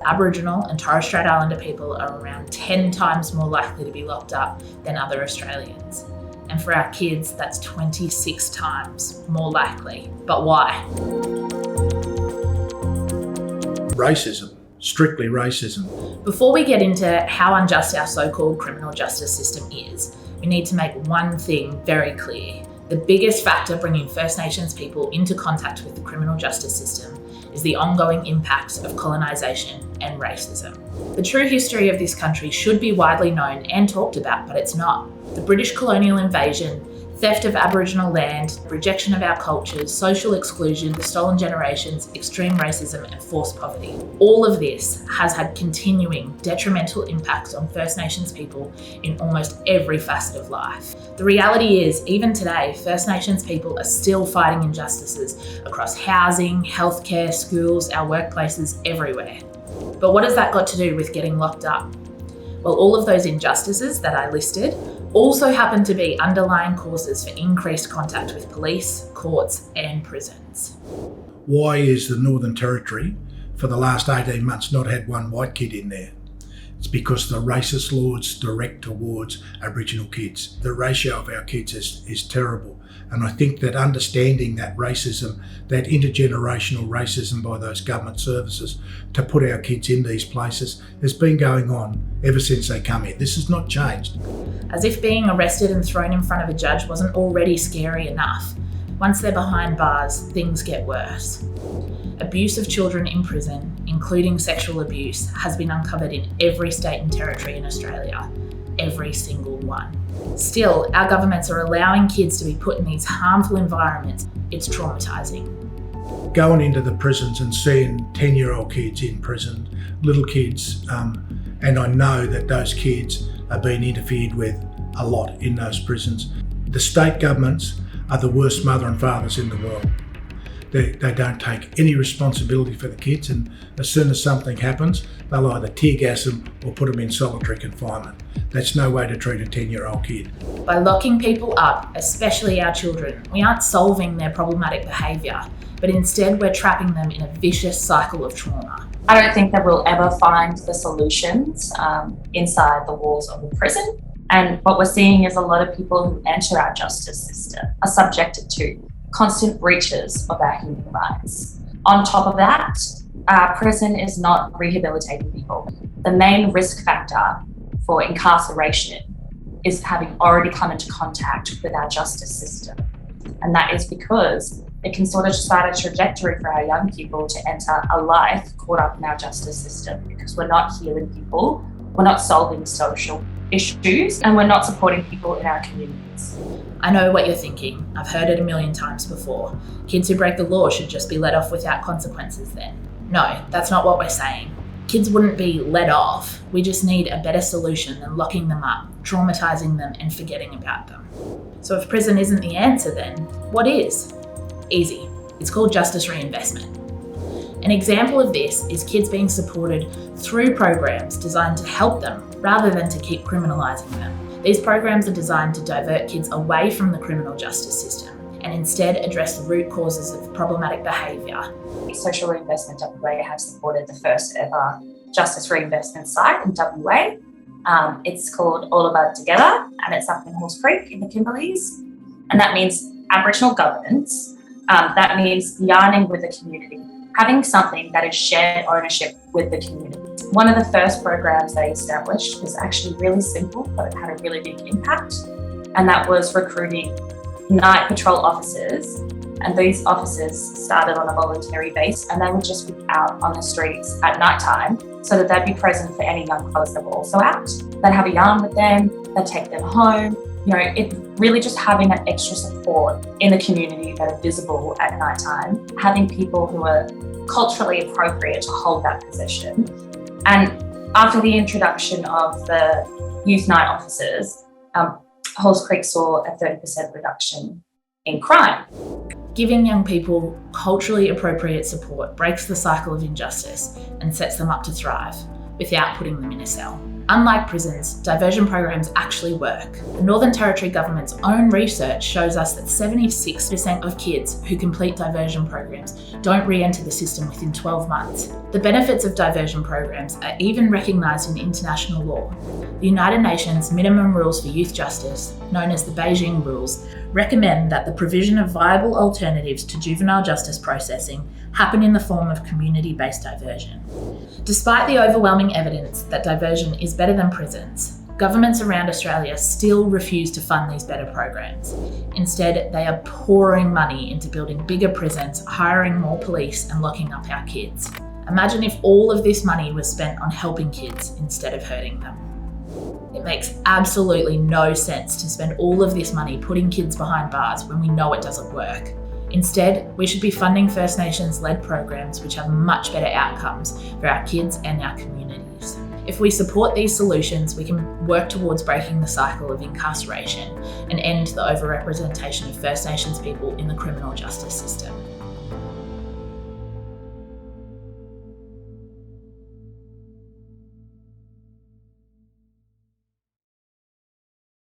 Aboriginal and Torres Strait Islander people are around 10 times more likely to be locked up than other Australians. And for our kids, that's 26 times more likely. But why? Racism, strictly racism. Before we get into how unjust our so-called criminal justice system is, we need to make one thing very clear. The biggest factor bringing First Nations people into contact with the criminal justice system is the ongoing impacts of colonisation and racism. The true history of this country should be widely known and talked about, but it's not. The British colonial invasion, theft of Aboriginal land, rejection of our cultures, social exclusion, the stolen generations, extreme racism and forced poverty. All of this has had continuing detrimental impacts on First Nations people in almost every facet of life. The reality is, even today, First Nations people are still fighting injustices across housing, healthcare, schools, our workplaces, everywhere. But what has that got to do with getting locked up? Well, all of those injustices that I listed also happen to be underlying causes for increased contact with police, courts and prisons. Why is the Northern Territory for the last 18 months not had one white kid in there? It's because the racist laws direct towards Aboriginal kids. The ratio of our kids is terrible. And I think that understanding that racism, that intergenerational racism by those government services to put our kids in these places has been going on ever since they come here. This has not changed. As if being arrested and thrown in front of a judge wasn't already scary enough. Once they're behind bars, things get worse. Abuse of children in prison, including sexual abuse, has been uncovered in every state and territory in Australia. Every single one. Still, our governments are allowing kids to be put in these harmful environments. It's traumatising. Going into the prisons and seeing 10-year-old kids in prison, little kids, and I know that those kids are being interfered with a lot in those prisons. The state governments are the worst mother and fathers in the world. They don't take any responsibility for the kids, and as soon as something happens, they'll either tear gas them or put them in solitary confinement. That's no way to treat a 10-year-old kid. By locking people up, especially our children, we aren't solving their problematic behaviour, but instead we're trapping them in a vicious cycle of trauma. I don't think that we'll ever find the solutions inside the walls of the prison. And what we're seeing is a lot of people who enter our justice system are subjected to constant breaches of our human rights. On top of that, prison is not rehabilitating people. The main risk factor for incarceration is having already come into contact with our justice system. And that is because it can sort of start a trajectory for our young people to enter a life caught up in our justice system, because we're not healing people, we're not solving social issues, and we're not supporting people in our communities. I know what you're thinking. I've heard it a million times before. Kids who break the law should just be let off without consequences then. No, that's not what we're saying. Kids wouldn't be let off. We just need a better solution than locking them up, traumatising them and forgetting about them. So if prison isn't the answer then, what is? Easy. It's called justice reinvestment. An example of this is kids being supported through programs designed to help them rather than to keep criminalising them. These programs are designed to divert kids away from the criminal justice system and instead address the root causes of problematic behaviour. Social Reinvestment WA have supported the first ever justice reinvestment site in WA. It's called All About Together, and it's up in Halls Creek in the Kimberleys. And that means Aboriginal governance. That means yarning with the community, having something that is shared ownership with the community. One of the first programs they established was actually really simple, but it had a really big impact. And that was recruiting night patrol officers. And these officers started on a voluntary basis, and they would just be out on the streets at night time so that they'd be present for any young fellas that were also out. They'd have a yarn with them, they'd take them home. You know, it really just having that extra support in the community that are visible at night time, having people who are culturally appropriate to hold that position. And after the introduction of the youth night officers, Halls Creek saw a 30% reduction in crime. Giving young people culturally appropriate support breaks the cycle of injustice and sets them up to thrive without putting them in a cell. Unlike prisons, diversion programs actually work. The Northern Territory government's own research shows us that 76% of kids who complete diversion programs don't re-enter the system within 12 months. The benefits of diversion programs are even recognised in international law. The United Nations Minimum Rules for Youth Justice, known as the Beijing Rules, recommend that the provision of viable alternatives to juvenile justice processing happen in the form of community-based diversion. Despite the overwhelming evidence that diversion is better than prisons, governments around Australia still refuse to fund these better programs. Instead, they are pouring money into building bigger prisons, hiring more police, and locking up our kids. Imagine if all of this money was spent on helping kids instead of hurting them. It makes absolutely no sense to spend all of this money putting kids behind bars when we know it doesn't work. Instead, we should be funding First Nations-led programs which have much better outcomes for our kids and our communities. If we support these solutions, we can work towards breaking the cycle of incarceration and end the overrepresentation of First Nations people in the criminal justice system.